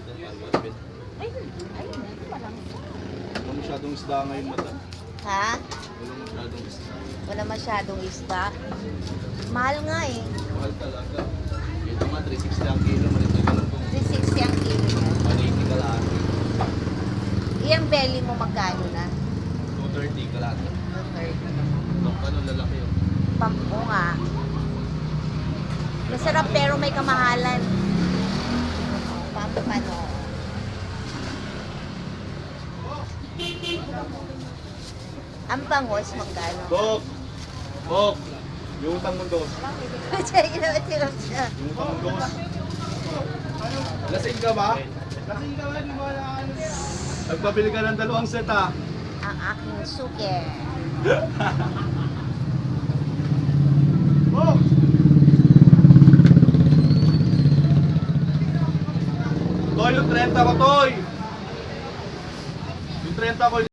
natin. Alphabet. Ay, hindi walang. Wala masyadong isda ngayon, madam. Ha? Wala masyadong isda. Wala masyadong isda. Mahal nga eh. Mahal talaga. Ito nga, 360 ang kilo. Malito ka lang kung 360 ang kilo. 180 kalahati. Iyang belly mo magkano na? 230 kalahati. 230. Ito, ano, lalaki yun. Pampo nga. Masarap pero may kamahalan. Pampano. Ang bangos magkano? Bok! Bok! Yung utang mo dos. Tirap siya. Yung utang mo dos. Lasing ka ba? Lasing ka ba? Di ba na ano? Nagpabili ka ng 2 set ah. Ang aking suke. Bok! Toy, yung 30 ko, Toy! Yung 30 ko,